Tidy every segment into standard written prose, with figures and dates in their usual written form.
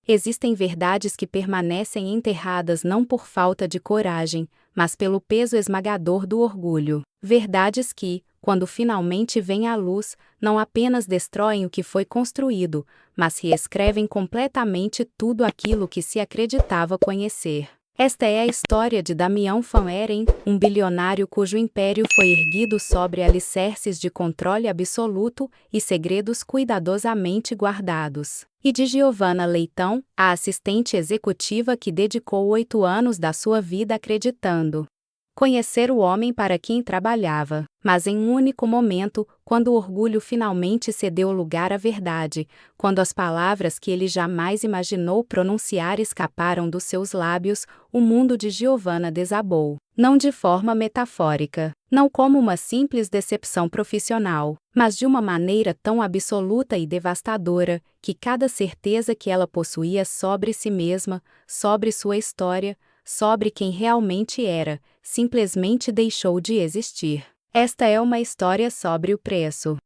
Existem verdades que permanecem enterradas não por falta de coragem, mas pelo peso esmagador do orgulho. Verdades que, quando finalmente vêm à luz, não apenas destroem o que foi construído, mas reescrevem completamente tudo aquilo que se acreditava conhecer. Esta é a história de Damião Van Eren, um bilionário cujo império foi erguido sobre alicerces de controle absoluto e segredos cuidadosamente guardados. E de Giovanna Leitão, a assistente executiva que dedicou 8 anos da sua vida acreditando conhecer o homem para quem trabalhava, mas em um único momento, quando o orgulho finalmente cedeu lugar à verdade, quando as palavras que ele jamais imaginou pronunciar escaparam dos seus lábios, o mundo de Giovanna desabou. Não de forma metafórica, não como uma simples decepção profissional, mas de uma maneira tão absoluta e devastadora, que cada certeza que ela possuía sobre si mesma, sobre sua história, sobre quem realmente era, simplesmente deixou de existir. Esta é uma história sobre o preço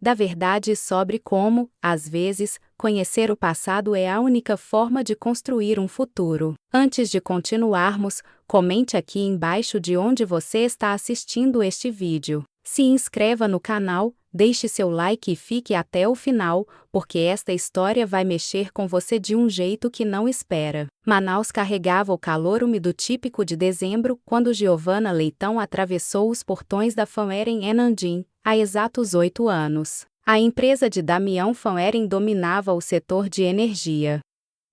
da verdade e sobre como, às vezes, conhecer o passado é a única forma de construir um futuro. Antes de continuarmos, comente aqui embaixo de onde você está assistindo este vídeo. Se inscreva no canal, deixe seu like e fique até o final, porque esta história vai mexer com você de um jeito que não espera. Manaus carregava o calor úmido típico de dezembro quando Giovanna Leitão atravessou os portões da Van Eren Enandim, há exatos 8 anos. A empresa de Damião Van Eren dominava o setor de energia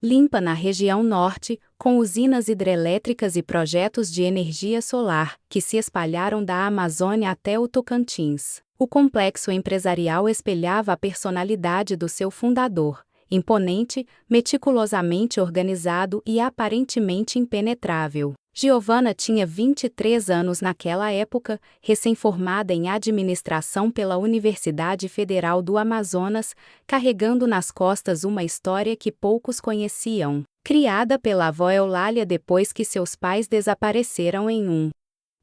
limpa na região norte, com usinas hidrelétricas e projetos de energia solar, que se espalharam da Amazônia até o Tocantins. O complexo empresarial espelhava a personalidade do seu fundador, imponente, meticulosamente organizado e aparentemente impenetrável. Giovanna tinha 23 anos naquela época, recém-formada em administração pela Universidade Federal do Amazonas, carregando nas costas uma história que poucos conheciam. Criada pela avó Eulália depois que seus pais desapareceram em um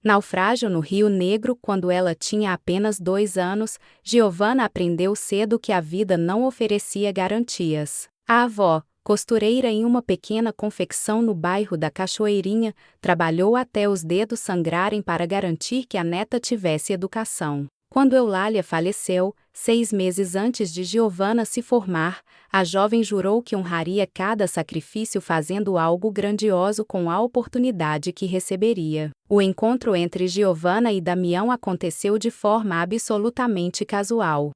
naufrágio no Rio Negro quando ela tinha apenas 2 anos, Giovanna aprendeu cedo que a vida não oferecia garantias. A avó, costureira em uma pequena confecção no bairro da Cachoeirinha, trabalhou até os dedos sangrarem para garantir que a neta tivesse educação. Quando Eulália faleceu, 6 meses antes de Giovanna se formar, a jovem jurou que honraria cada sacrifício fazendo algo grandioso com a oportunidade que receberia. O encontro entre Giovanna e Damião aconteceu de forma absolutamente casual.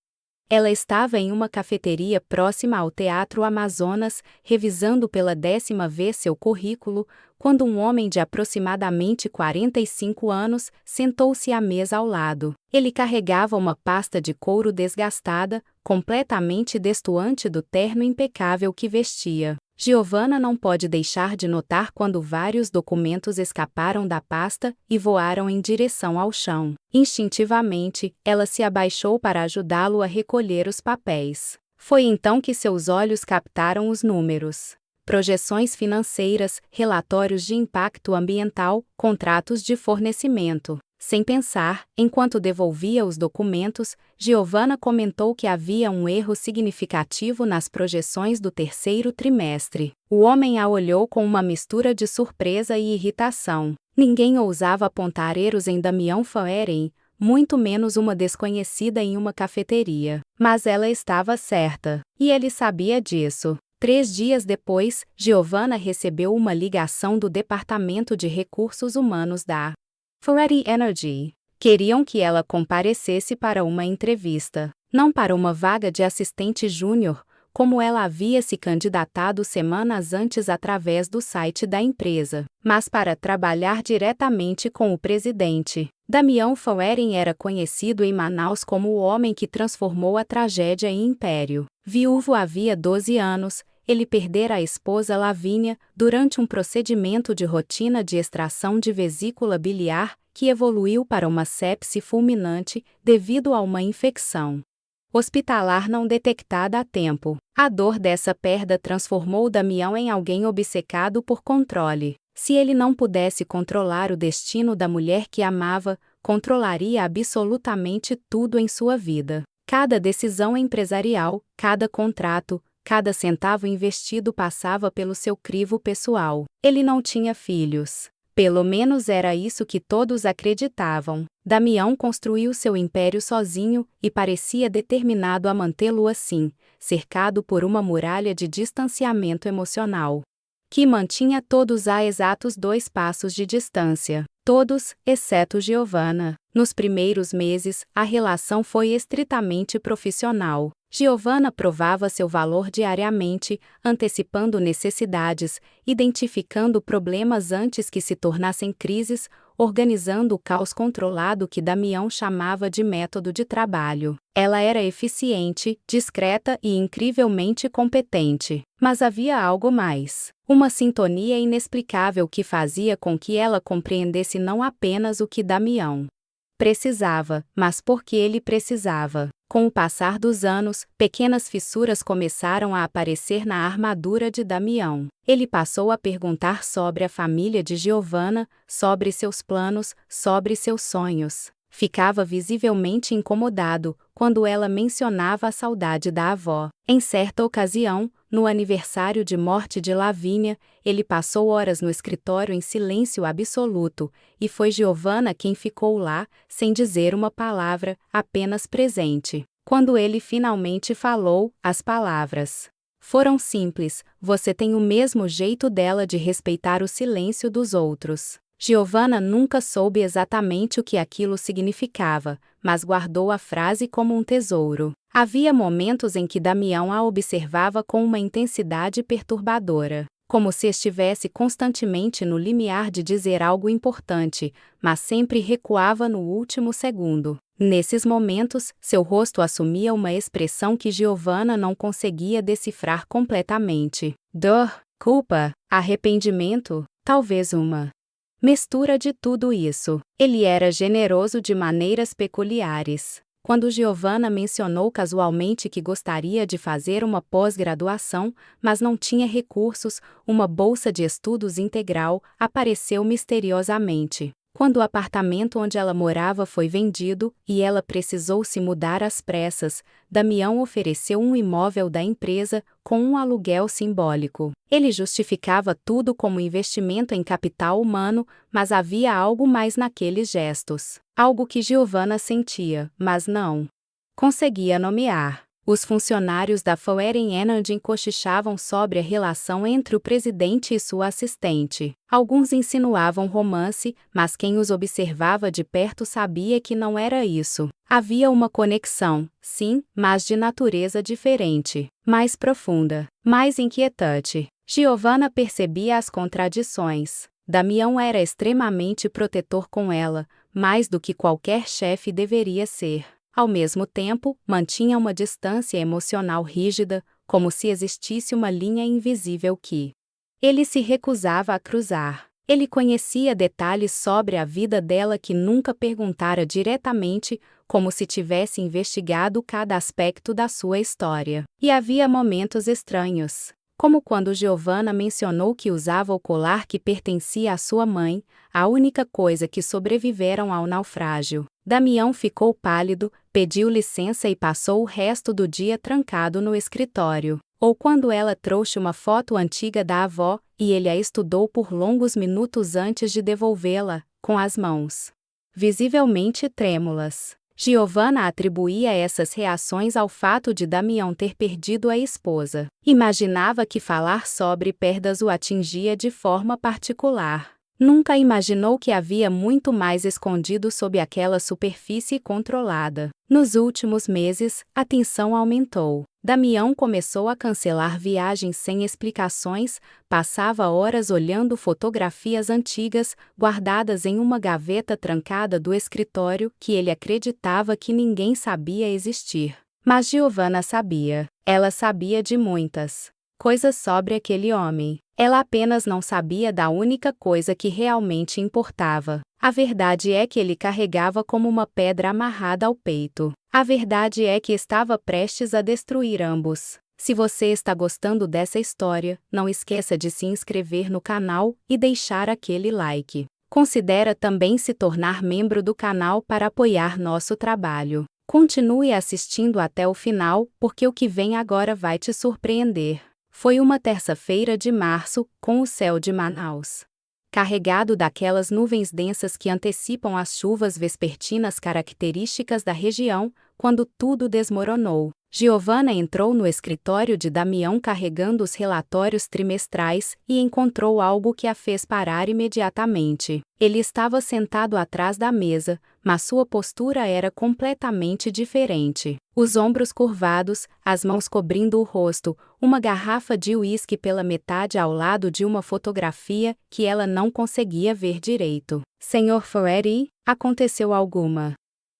Ela estava em uma cafeteria próxima ao Teatro Amazonas, revisando pela 10ª vez seu currículo, quando um homem de aproximadamente 45 anos sentou-se à mesa ao lado. Ele carregava uma pasta de couro desgastada, completamente destoante do terno impecável que vestia. Giovanna não pode deixar de notar quando vários documentos escaparam da pasta e voaram em direção ao chão. Instintivamente, ela se abaixou para ajudá-lo a recolher os papéis. Foi então que seus olhos captaram os números. Projeções financeiras, relatórios de impacto ambiental, contratos de fornecimento. Sem pensar, enquanto devolvia os documentos, Giovanna comentou que havia um erro significativo nas projeções do 3º trimestre. O homem a olhou com uma mistura de surpresa e irritação. Ninguém ousava apontar erros em Damião Van Eren, muito menos uma desconhecida em uma cafeteria. Mas ela estava certa, e ele sabia disso. 3 dias depois, Giovanna recebeu uma ligação do Departamento de Recursos Humanos da Van Eren Energy. Queriam que ela comparecesse para uma entrevista, não para uma vaga de assistente júnior, como ela havia se candidatado semanas antes através do site da empresa, mas para trabalhar diretamente com o presidente. Damião Van Eren era conhecido em Manaus como o homem que transformou a tragédia em império. Viúvo havia 12 anos, ele perdera a esposa Lavínia durante um procedimento de rotina de extração de vesícula biliar que evoluiu para uma sepse fulminante devido a uma infecção hospitalar não detectada a tempo. A dor dessa perda transformou Damião em alguém obcecado por controle. Se ele não pudesse controlar o destino da mulher que amava, controlaria absolutamente tudo em sua vida. Cada decisão empresarial, cada contrato, Cada centavo investido passava pelo seu crivo pessoal. Ele não tinha filhos. Pelo menos era isso que todos acreditavam. Damião construiu seu império sozinho e parecia determinado a mantê-lo assim, cercado por uma muralha de distanciamento emocional, que mantinha todos a exatos 2 passos de distância. Todos, exceto Giovanna. Nos primeiros meses, a relação foi estritamente profissional. Giovanna provava seu valor diariamente, antecipando necessidades, identificando problemas antes que se tornassem crises, organizando o caos controlado que Damião chamava de método de trabalho. Ela era eficiente, discreta e incrivelmente competente. Mas havia algo mais. Uma sintonia inexplicável que fazia com que ela compreendesse não apenas o que Damião precisava, mas porque ele precisava. Com o passar dos anos, pequenas fissuras começaram a aparecer na armadura de Damião. Ele passou a perguntar sobre a família de Giovanna, sobre seus planos, sobre seus sonhos. Ficava visivelmente incomodado quando ela mencionava a saudade da avó. Em certa ocasião, no aniversário de morte de Lavínia, ele passou horas no escritório em silêncio absoluto, e foi Giovanna quem ficou lá, sem dizer uma palavra, apenas presente. Quando ele finalmente falou, as palavras foram simples: "Você tem o mesmo jeito dela de respeitar o silêncio dos outros." Giovanna nunca soube exatamente o que aquilo significava, mas guardou a frase como um tesouro. Havia momentos em que Damião a observava com uma intensidade perturbadora, como se estivesse constantemente no limiar de dizer algo importante, mas sempre recuava no último segundo. Nesses momentos, seu rosto assumia uma expressão que Giovanna não conseguia decifrar completamente. Dor, culpa, arrependimento, talvez uma mistura de tudo isso. Ele era generoso de maneiras peculiares. Quando Giovanna mencionou casualmente que gostaria de fazer uma pós-graduação, mas não tinha recursos, uma bolsa de estudos integral apareceu misteriosamente. Quando o apartamento onde ela morava foi vendido e ela precisou se mudar às pressas, Damião ofereceu um imóvel da empresa com um aluguel simbólico. Ele justificava tudo como investimento em capital humano, mas havia algo mais naqueles gestos. Algo que Giovanna sentia, mas não conseguia nomear. Os funcionários da Foreign Energy cochichavam sobre a relação entre o presidente e sua assistente. Alguns insinuavam romance, mas quem os observava de perto sabia que não era isso. Havia uma conexão, sim, mas de natureza diferente, mais profunda, mais inquietante. Giovanna percebia as contradições. Damião era extremamente protetor com ela, mais do que qualquer chefe deveria ser. Ao mesmo tempo, mantinha uma distância emocional rígida, como se existisse uma linha invisível que ele se recusava a cruzar. Ele conhecia detalhes sobre a vida dela que nunca perguntara diretamente, como se tivesse investigado cada aspecto da sua história. E havia momentos estranhos, como quando Giovanna mencionou que usava o colar que pertencia à sua mãe, a única coisa que sobreviveram ao naufrágio. Damião ficou pálido, pediu licença e passou o resto do dia trancado no escritório. Ou quando ela trouxe uma foto antiga da avó, e ele a estudou por longos minutos antes de devolvê-la, com as mãos visivelmente trêmulas. Giovanna atribuía essas reações ao fato de Damião ter perdido a esposa. Imaginava que falar sobre perdas o atingia de forma particular. Nunca imaginou que havia muito mais escondido sob aquela superfície controlada. Nos últimos meses, a tensão aumentou. Damião começou a cancelar viagens sem explicações, passava horas olhando fotografias antigas, guardadas em uma gaveta trancada do escritório que ele acreditava que ninguém sabia existir. Mas Giovanna sabia. Ela sabia de muitas coisas sobre aquele homem. Ela apenas não sabia da única coisa que realmente importava. A verdade é que ele carregava como uma pedra amarrada ao peito. A verdade é que estava prestes a destruir ambos. Se você está gostando dessa história, não esqueça de se inscrever no canal e deixar aquele like. Considera também se tornar membro do canal para apoiar nosso trabalho. Continue assistindo até o final, porque o que vem agora vai te surpreender. Foi uma terça-feira de março, com o céu de Manaus carregado daquelas nuvens densas que antecipam as chuvas vespertinas características da região, quando tudo desmoronou. Giovanna entrou no escritório de Damião carregando os relatórios trimestrais e encontrou algo que a fez parar imediatamente. Ele estava sentado atrás da mesa, mas sua postura era completamente diferente. Os ombros curvados, as mãos cobrindo o rosto, uma garrafa de uísque pela metade ao lado de uma fotografia que ela não conseguia ver direito. Senhor Ferretti, aconteceu alguma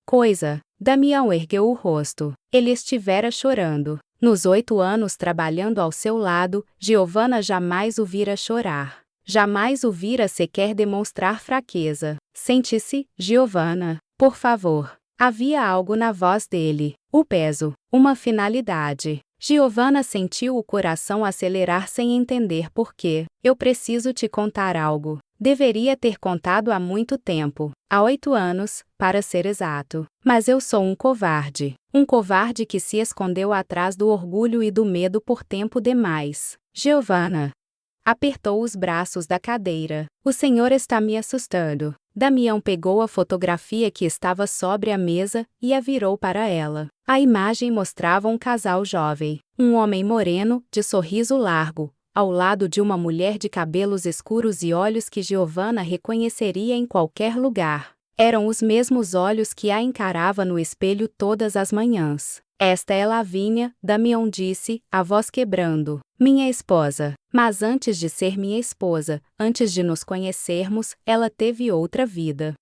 coisa? Damião ergueu o rosto. Ele estivera chorando. Nos 8 anos trabalhando ao seu lado, Giovanna jamais o vira chorar. Jamais o vira sequer demonstrar fraqueza. Sente-se, Giovanna, por favor. Havia algo na voz dele. O peso. Uma finalidade. Giovanna sentiu o coração acelerar sem entender por quê. Eu preciso te contar algo. Deveria ter contado há muito tempo. Há 8 anos, para ser exato. Mas eu sou um covarde. Um covarde que se escondeu atrás do orgulho e do medo por tempo demais. Giovanna apertou os braços da cadeira. O senhor está me assustando. Damião pegou a fotografia que estava sobre a mesa e a virou para ela. A imagem mostrava um casal jovem. Um homem moreno, de sorriso largo, ao lado de uma mulher de cabelos escuros e olhos que Giovanna reconheceria em qualquer lugar. Eram os mesmos olhos que a encarava no espelho todas as manhãs. Esta é Lavínia, Damião disse, a voz quebrando. Minha esposa. Mas antes de ser minha esposa, antes de nos conhecermos, ela teve outra vida.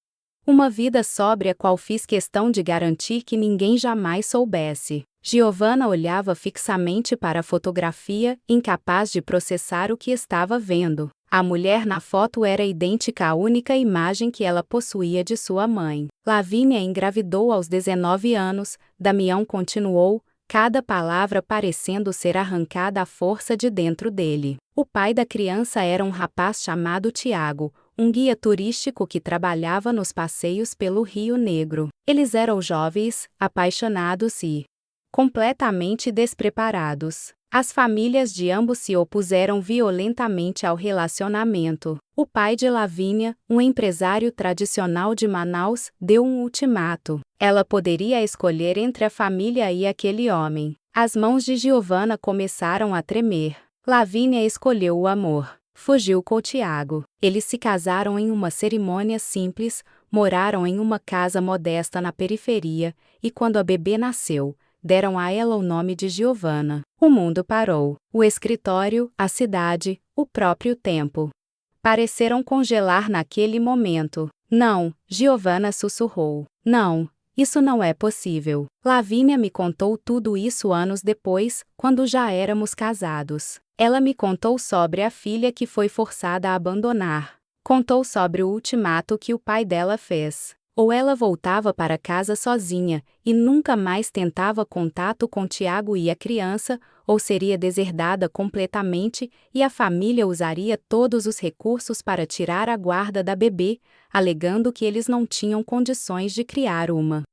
Uma vida sóbria qual fiz questão de garantir que ninguém jamais soubesse. Giovanna olhava fixamente para a fotografia, incapaz de processar o que estava vendo. A mulher na foto era idêntica à única imagem que ela possuía de sua mãe. Lavínia engravidou aos 19 anos, Damião continuou, cada palavra parecendo ser arrancada à força de dentro dele. O pai da criança era um rapaz chamado Tiago, um guia turístico que trabalhava nos passeios pelo Rio Negro. Eles eram jovens, apaixonados e completamente despreparados. As famílias de ambos se opuseram violentamente ao relacionamento. O pai de Lavínia, um empresário tradicional de Manaus, deu um ultimato. Ela poderia escolher entre a família e aquele homem. As mãos de Giovanna começaram a tremer. Lavínia escolheu o amor. Fugiu com Tiago. Eles se casaram em uma cerimônia simples, moraram em uma casa modesta na periferia, e quando a bebê nasceu, deram a ela o nome de Giovanna. O mundo parou. O escritório, a cidade, o próprio tempo pareceram congelar naquele momento. Não, Giovanna sussurrou. Não, isso não é possível. Lavínia me contou tudo isso anos depois, quando já éramos casados. Ela me contou sobre a filha que foi forçada a abandonar. Contou sobre o ultimato que o pai dela fez. Ou ela voltava para casa sozinha, e nunca mais tentava contato com Tiago e a criança, ou seria deserdada completamente, e a família usaria todos os recursos para tirar a guarda da bebê, alegando que eles não tinham condições de criar uma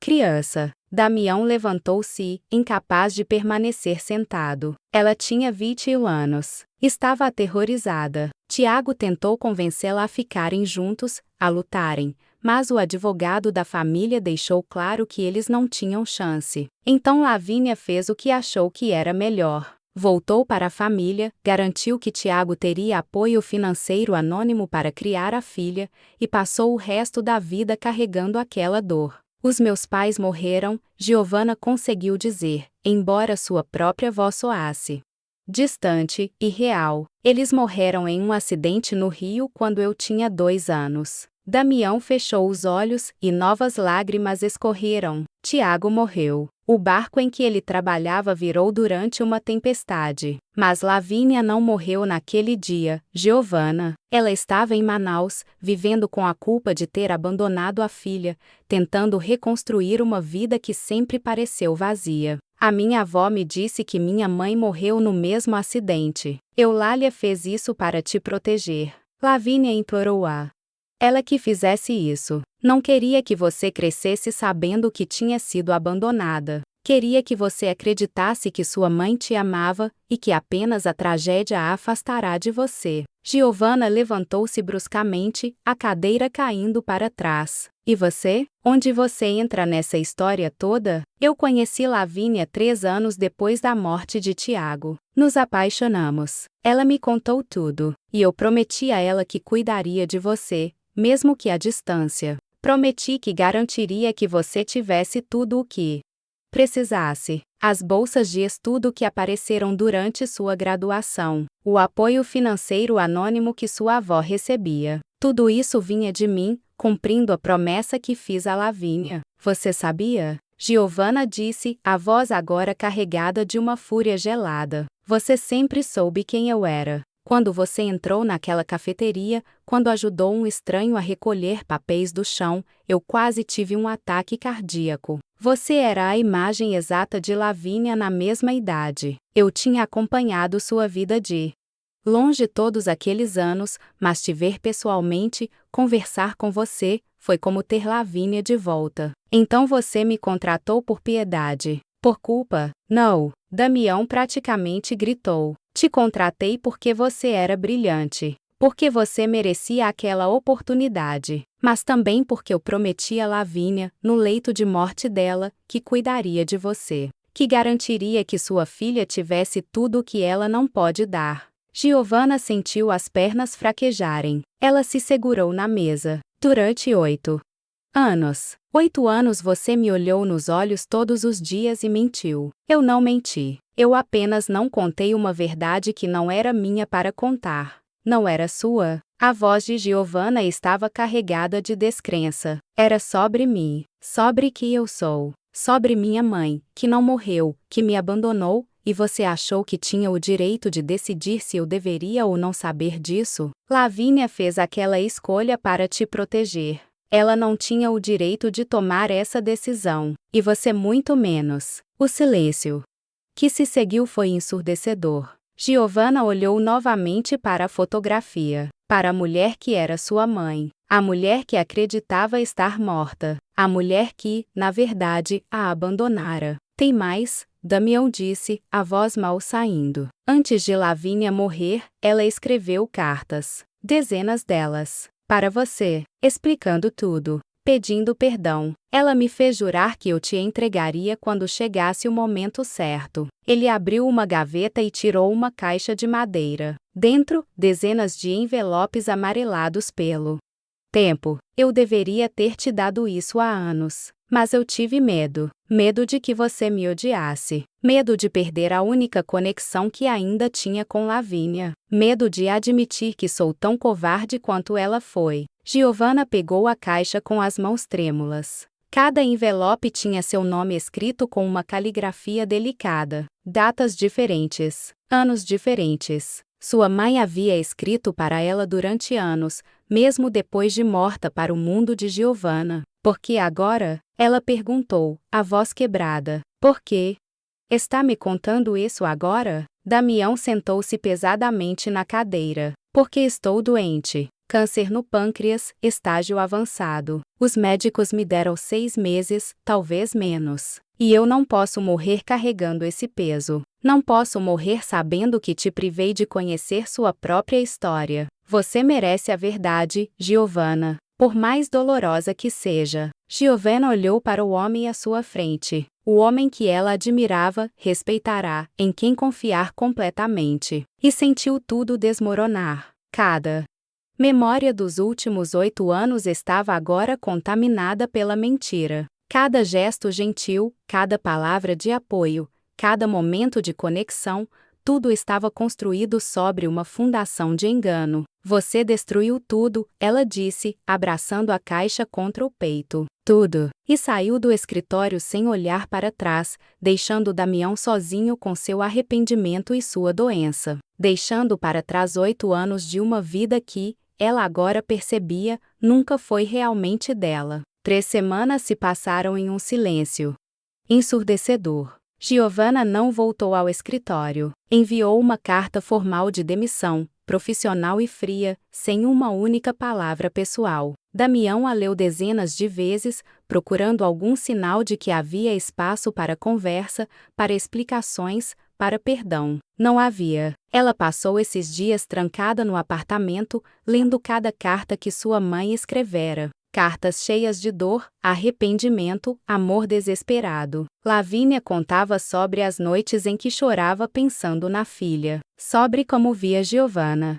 criança. Damião levantou-se, incapaz de permanecer sentado. Ela tinha 21 anos. Estava aterrorizada. Tiago tentou convencê-la a ficarem juntos, a lutarem, mas o advogado da família deixou claro que eles não tinham chance. Então Lavínia fez o que achou que era melhor. Voltou para a família, garantiu que Tiago teria apoio financeiro anônimo para criar a filha, e passou o resto da vida carregando aquela dor. Os meus pais morreram, Giovanna conseguiu dizer, embora sua própria voz soasse distante e real. Eles morreram em um acidente no Rio quando eu tinha 2 anos. Damião fechou os olhos e novas lágrimas escorreram. Tiago morreu. O barco em que ele trabalhava virou durante uma tempestade. Mas Lavínia não morreu naquele dia, Giovanna. Ela estava em Manaus, vivendo com a culpa de ter abandonado a filha, tentando reconstruir uma vida que sempre pareceu vazia. A minha avó me disse que minha mãe morreu no mesmo acidente. Eulália fez isso para te proteger. Lavínia implorou-a. Ela que fizesse isso. Não queria que você crescesse sabendo que tinha sido abandonada. Queria que você acreditasse que sua mãe te amava e que apenas a tragédia a afastará de você. Giovanna levantou-se bruscamente, a cadeira caindo para trás. E você? Onde você entra nessa história toda? Eu conheci Lavínia 3 anos depois da morte de Tiago. Nos apaixonamos. Ela me contou tudo. E eu prometi a ela que cuidaria de você, mesmo que à distância. Prometi que garantiria que você tivesse tudo o que precisasse. As bolsas de estudo que apareceram durante sua graduação, o apoio financeiro anônimo que sua avó recebia. Tudo isso vinha de mim, cumprindo a promessa que fiz a Lavínia. Você sabia? Giovanna disse, a voz agora carregada de uma fúria gelada. Você sempre soube quem eu era. Quando você entrou naquela cafeteria, quando ajudou um estranho a recolher papéis do chão, eu quase tive um ataque cardíaco. Você era a imagem exata de Lavínia na mesma idade. Eu tinha acompanhado sua vida de longe todos aqueles anos, mas te ver pessoalmente, conversar com você, foi como ter Lavínia de volta. Então você me contratou por piedade. Por culpa? Não. Damião praticamente gritou. Te contratei porque você era brilhante. Porque você merecia aquela oportunidade. Mas também porque eu prometi a Lavínia, no leito de morte dela, que cuidaria de você. Que garantiria que sua filha tivesse tudo o que ela não pode dar. Giovanna sentiu as pernas fraquejarem. Ela se segurou na mesa. Durante 8 anos. 8 anos você me olhou nos olhos todos os dias e mentiu. Eu não menti. Eu apenas não contei uma verdade que não era minha para contar. Não era sua? A voz de Giovanna estava carregada de descrença. Era sobre mim. Sobre que eu sou. Sobre minha mãe, que não morreu, que me abandonou, e você achou que tinha o direito de decidir se eu deveria ou não saber disso? Lavínia fez aquela escolha para te proteger. Ela não tinha o direito de tomar essa decisão. E você muito menos. O silêncio que se seguiu foi ensurdecedor. Giovanna olhou novamente para a fotografia. Para a mulher que era sua mãe. A mulher que acreditava estar morta. A mulher que, na verdade, a abandonara. Tem mais? Damião disse, a voz mal saindo. Antes de Lavínia morrer, ela escreveu cartas. Dezenas delas. Para você, explicando tudo, pedindo perdão. Ela me fez jurar que eu te entregaria quando chegasse o momento certo. Ele abriu uma gaveta e tirou uma caixa de madeira. Dentro, dezenas de envelopes amarelados pelo tempo. Eu deveria ter te dado isso há anos. Mas eu tive medo. Medo de que você me odiasse. Medo de perder a única conexão que ainda tinha com Lavínia. Medo de admitir que sou tão covarde quanto ela foi. Giovanna pegou a caixa com as mãos trêmulas. Cada envelope tinha seu nome escrito com uma caligrafia delicada. Datas diferentes. Anos diferentes. Sua mãe havia escrito para ela durante anos, mesmo depois de morta para o mundo de Giovanna. Por que agora? Ela perguntou, a voz quebrada. Por quê? Está me contando isso agora? Damião sentou-se pesadamente na cadeira. Porque estou doente. Câncer no pâncreas, estágio avançado. Os médicos me deram 6 meses, talvez menos. E eu não posso morrer carregando esse peso. Não posso morrer sabendo que te privei de conhecer sua própria história. Você merece a verdade, Giovanna. Por mais dolorosa que seja. Giovanna olhou para o homem à sua frente. O homem que ela admirava, respeitará, em quem confiar completamente. E sentiu tudo desmoronar. Cada memória dos últimos 8 anos estava agora contaminada pela mentira. Cada gesto gentil, cada palavra de apoio, cada momento de conexão, tudo estava construído sobre uma fundação de engano. Você destruiu tudo, ela disse, abraçando a caixa contra o peito. Tudo. E saiu do escritório sem olhar para trás, deixando Damião sozinho com seu arrependimento e sua doença. Deixando para trás 8 anos de uma vida que, ela agora percebia, nunca foi realmente dela. 3 semanas se passaram em um silêncio ensurdecedor. Giovanna não voltou ao escritório. Enviou uma carta formal de demissão, profissional e fria, sem uma única palavra pessoal. Damião a leu dezenas de vezes, procurando algum sinal de que havia espaço para conversa, para explicações, para perdão. Não havia. Ela passou esses dias trancada no apartamento, lendo cada carta que sua mãe escrevera. Cartas cheias de dor, arrependimento, amor desesperado. Lavínia contava sobre as noites em que chorava pensando na filha, sobre como via Giovanna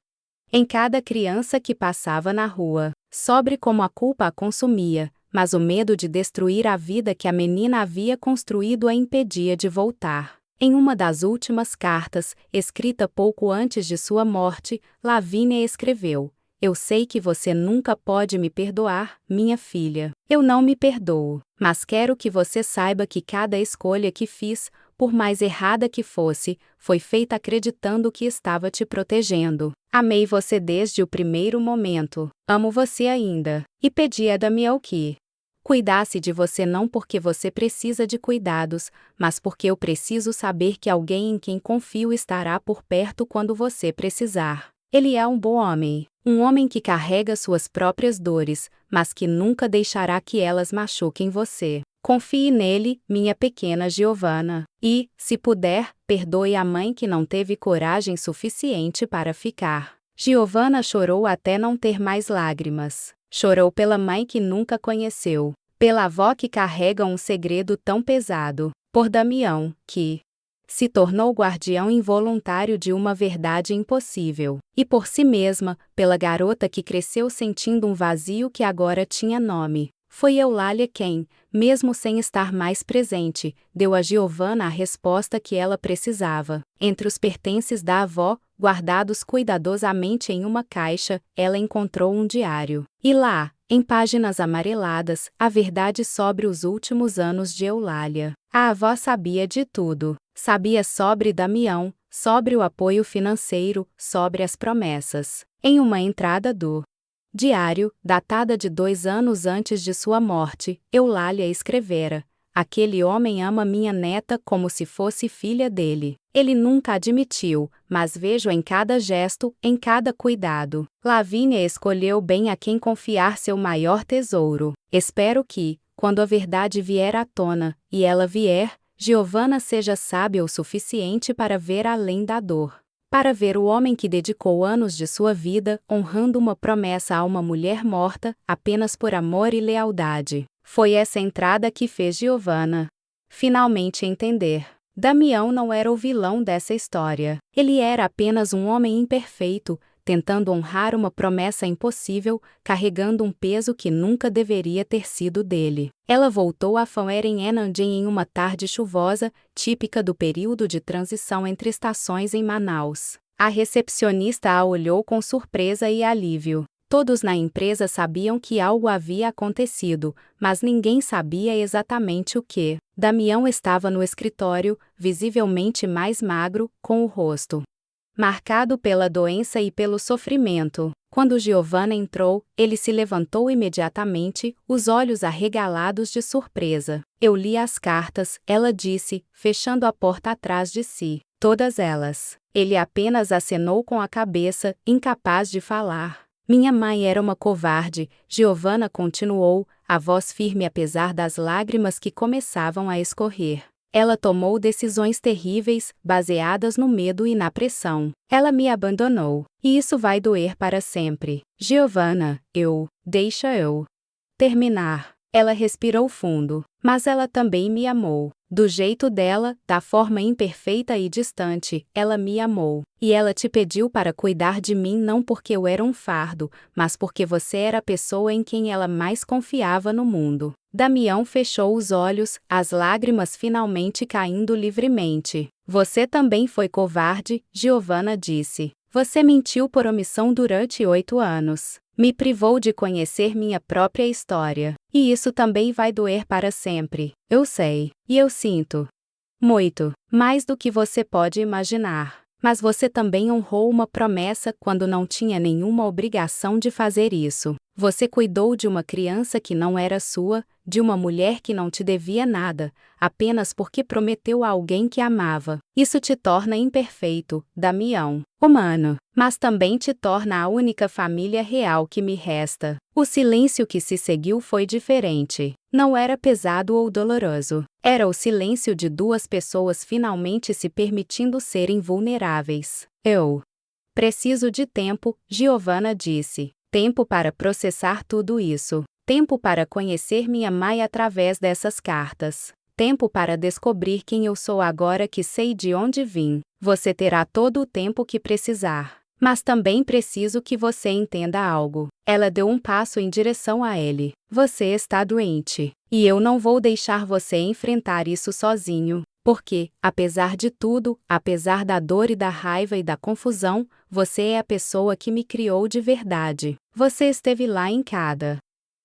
em cada criança que passava na rua, sobre como a culpa a consumia, mas o medo de destruir a vida que a menina havia construído a impedia de voltar. Em uma das últimas cartas, escrita pouco antes de sua morte, Lavínia escreveu: "Eu sei que você nunca pode me perdoar, minha filha. Eu não me perdoo, mas quero que você saiba que cada escolha que fiz, por mais errada que fosse, foi feita acreditando que estava te protegendo. Amei você desde o primeiro momento. Amo você ainda. E pedi a Damião que cuidasse de você não porque você precisa de cuidados, mas porque eu preciso saber que alguém em quem confio estará por perto quando você precisar. Ele é um bom homem, um homem que carrega suas próprias dores, mas que nunca deixará que elas machuquem você. Confie nele, minha pequena Giovanna, e, se puder, perdoe a mãe que não teve coragem suficiente para ficar." Giovanna chorou até não ter mais lágrimas. Chorou pela mãe que nunca conheceu, pela avó que carrega um segredo tão pesado, por Damião, que se tornou guardião involuntário de uma verdade impossível, e por si mesma, pela garota que cresceu sentindo um vazio que agora tinha nome. Foi Eulália quem, mesmo sem estar mais presente, deu a Giovanna a resposta que ela precisava. Entre os pertences da avó, guardados cuidadosamente em uma caixa, ela encontrou um diário. E lá, em páginas amareladas, a verdade sobre os últimos anos de Eulália. A avó sabia de tudo. Sabia sobre Damião, sobre o apoio financeiro, sobre as promessas. Em uma entrada do diário, datada de 2 anos antes de sua morte, Eulália escrevera: "Aquele homem ama minha neta como se fosse filha dele. Ele nunca admitiu, mas vejo em cada gesto, em cada cuidado." Lavínia escolheu bem a quem confiar seu maior tesouro. Espero que, quando a verdade vier à tona, e ela vier, Giovanna seja sábia o suficiente para ver além da dor. Para ver o homem que dedicou anos de sua vida honrando uma promessa a uma mulher morta, apenas por amor e lealdade. Foi essa entrada que fez Giovanna finalmente entender. Damião não era o vilão dessa história. Ele era apenas um homem imperfeito, tentando honrar uma promessa impossível, carregando um peso que nunca deveria ter sido dele. Ela voltou a Faueren Enandim em uma tarde chuvosa, típica do período de transição entre estações em Manaus. A recepcionista a olhou com surpresa e alívio. Todos na empresa sabiam que algo havia acontecido, mas ninguém sabia exatamente o que. Damião estava no escritório, visivelmente mais magro, com o rosto marcado pela doença e pelo sofrimento. Quando Giovanna entrou, ele se levantou imediatamente, os olhos arregalados de surpresa. "Eu li as cartas", ela disse, fechando a porta atrás de si. "Todas elas." Ele apenas acenou com a cabeça, incapaz de falar. "Minha mãe era uma covarde", Giovanna continuou, a voz firme apesar das lágrimas que começavam a escorrer. "Ela tomou decisões terríveis, baseadas no medo e na pressão. Ela me abandonou. E isso vai doer para sempre. Giovanna, deixa eu terminar." Ela respirou fundo. "Mas ela também me amou. Do jeito dela, da forma imperfeita e distante, ela me amou. E ela te pediu para cuidar de mim não porque eu era um fardo, mas porque você era a pessoa em quem ela mais confiava no mundo." Damião fechou os olhos, as lágrimas finalmente caindo livremente. "Você também foi covarde", Giovanna disse. "Você mentiu por omissão durante 8 anos. Me privou de conhecer minha própria história. E isso também vai doer para sempre. Eu sei. E eu sinto muito, mais do que você pode imaginar. Mas você também honrou uma promessa quando não tinha nenhuma obrigação de fazer isso. Você cuidou de uma criança que não era sua, de uma mulher que não te devia nada, apenas porque prometeu a alguém que amava. Isso te torna imperfeito, Damião, humano, mas também te torna a única família real que me resta. O silêncio que se seguiu foi diferente. Não era pesado ou doloroso. Era o silêncio de duas pessoas finalmente se permitindo serem vulneráveis. Eu preciso de tempo, Giovanna disse. Tempo para processar tudo isso. Tempo para conhecer minha mãe através dessas cartas. Tempo para descobrir quem eu sou agora que sei de onde vim. Você terá todo o tempo que precisar. Mas também preciso que você entenda algo. Ela deu um passo em direção a ele. Você está doente. E eu não vou deixar você enfrentar isso sozinho. Porque, apesar de tudo, apesar da dor e da raiva e da confusão, você é a pessoa que me criou de verdade. Você esteve lá em cada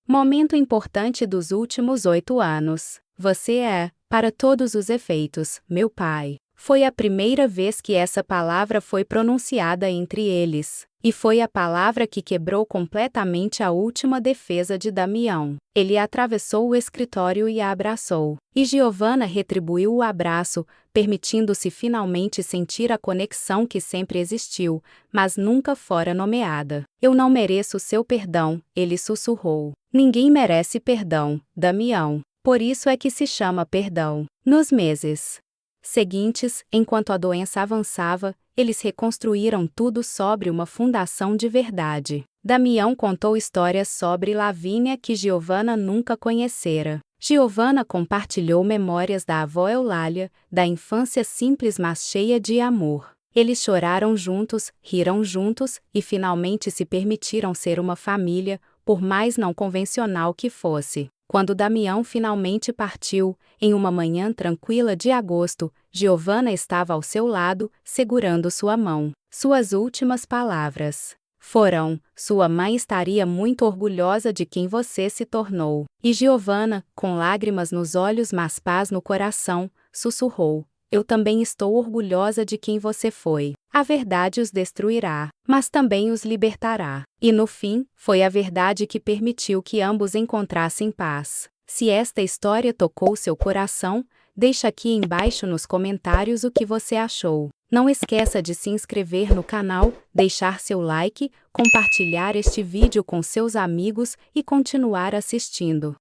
momento importante dos últimos 8 anos. Você é, para todos os efeitos, meu pai. Foi a primeira vez que essa palavra foi pronunciada entre eles. E foi a palavra que quebrou completamente a última defesa de Damião. Ele atravessou o escritório e a abraçou. E Giovanna retribuiu o abraço, permitindo-se finalmente sentir a conexão que sempre existiu, mas nunca fora nomeada. Eu não mereço seu perdão, ele sussurrou. Ninguém merece perdão, Damião. Por isso é que se chama perdão. Nos meses seguintes, enquanto a doença avançava, eles reconstruíram tudo sobre uma fundação de verdade. Damião contou histórias sobre Lavínia que Giovanna nunca conhecera. Giovanna compartilhou memórias da avó Eulália, da infância simples mas cheia de amor. Eles choraram juntos, riram juntos e finalmente se permitiram ser uma família, por mais não convencional que fosse. Quando Damião finalmente partiu, em uma manhã tranquila de agosto, Giovanna estava ao seu lado, segurando sua mão. Suas últimas palavras foram: sua mãe estaria muito orgulhosa de quem você se tornou. E Giovanna, com lágrimas nos olhos mas paz no coração, sussurrou: eu também estou orgulhosa de quem você foi. A verdade os destruirá, mas também os libertará. E no fim, foi a verdade que permitiu que ambos encontrassem paz. Se esta história tocou seu coração, deixa aqui embaixo nos comentários o que você achou. Não esqueça de se inscrever no canal, deixar seu like, compartilhar este vídeo com seus amigos e continuar assistindo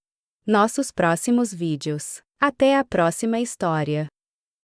nossos próximos vídeos. Até a próxima história.